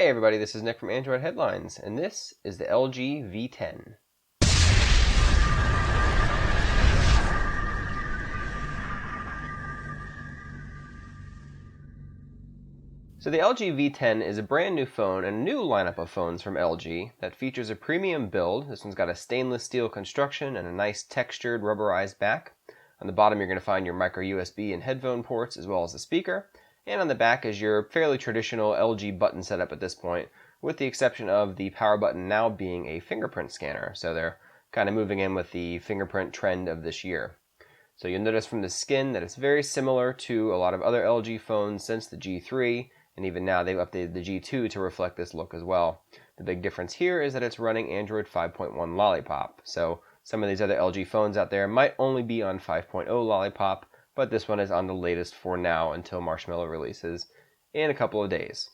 Hey everybody, this is Nick from Android Headlines, and this is the LG V10. So the LG V10 is a brand new phone and a new lineup of phones from LG that features a premium build. This one's got a stainless steel construction and a nice textured rubberized back. On the bottom you're going to find your micro USB and headphone ports as well as the speaker. And on the back is your fairly traditional LG button setup at this point, with the exception of the power button now being a fingerprint scanner. So they're kind of moving in with the fingerprint trend of this year. So you'll notice from the skin that it's very similar to a lot of other LG phones since the G3, and even now they've updated the G2 to reflect this look as well. The big difference here is that it's running Android 5.1 Lollipop. So some of these other LG phones out there might only be on 5.0 Lollipop, but this one is on the latest for now until Marshmallow releases in a couple of days.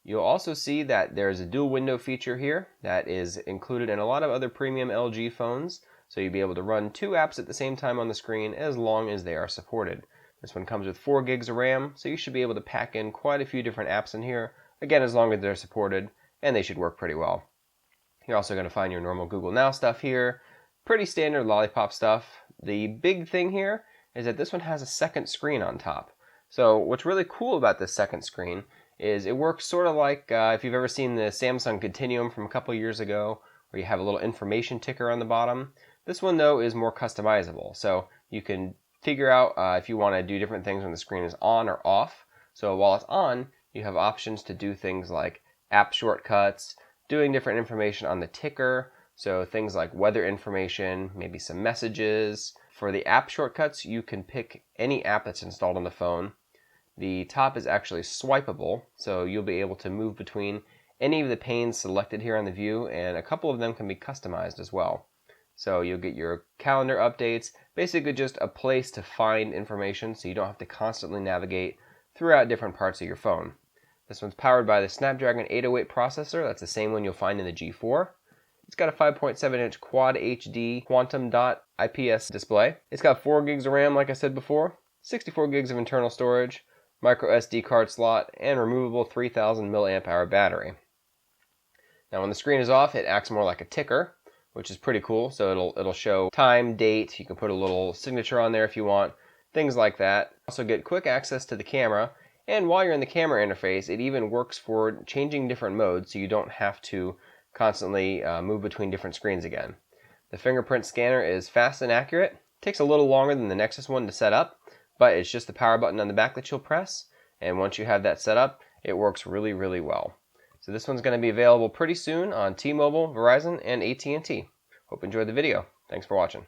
You'll also see that there's a dual window feature here that is included in a lot of other premium LG phones, so you'll be able to run two apps at the same time on the screen as long as they are supported. This one comes with 4 gigs of RAM, so you should be able to pack in quite a few different apps in here, again as long as they're supported, and they should work pretty well. You're also going to find your normal Google Now stuff here, pretty standard Lollipop stuff. The big thing here is that this one has a second screen on top. So what's really cool about this second screen is it works sort of like if you've ever seen the Samsung Continuum from a couple years ago, where you have a little information ticker on the bottom. This one though is more customizable, so you can figure out if you want to do different things when the screen is on or off. So while it's on, you have options to do things like app shortcuts, doing different information on the ticker, so things like weather information, maybe some messages. For the app shortcuts, you can pick any app that's installed on the phone. The top is actually swipeable, so you'll be able to move between any of the panes selected here on the view, and a couple of them can be customized as well. So you'll get your calendar updates, basically just a place to find information so you don't have to constantly navigate throughout different parts of your phone. This one's powered by the Snapdragon 808 processor. That's the same one you'll find in the G4. It's got a 5.7-inch Quad HD Quantum Dot IPS display. It's got 4 gigs of RAM, like I said before, 64 gigs of internal storage, micro SD card slot, and removable 3000 mAh battery. Now when the screen is off, it acts more like a ticker, which is pretty cool. So it'll show time, date, you can put a little signature on there if you want, things like that. Also get quick access to the camera, and while you're in the camera interface, it even works for changing different modes so you don't have to constantly move between different screens again. The fingerprint scanner is fast and accurate. It takes a little longer than the Nexus one to set up, but it's just the power button on the back that you'll press, and once you have that set up, it works really, really well. So this one's going to be available pretty soon on T-Mobile, Verizon, and AT&T. Hope you enjoyed the video. Thanks for watching.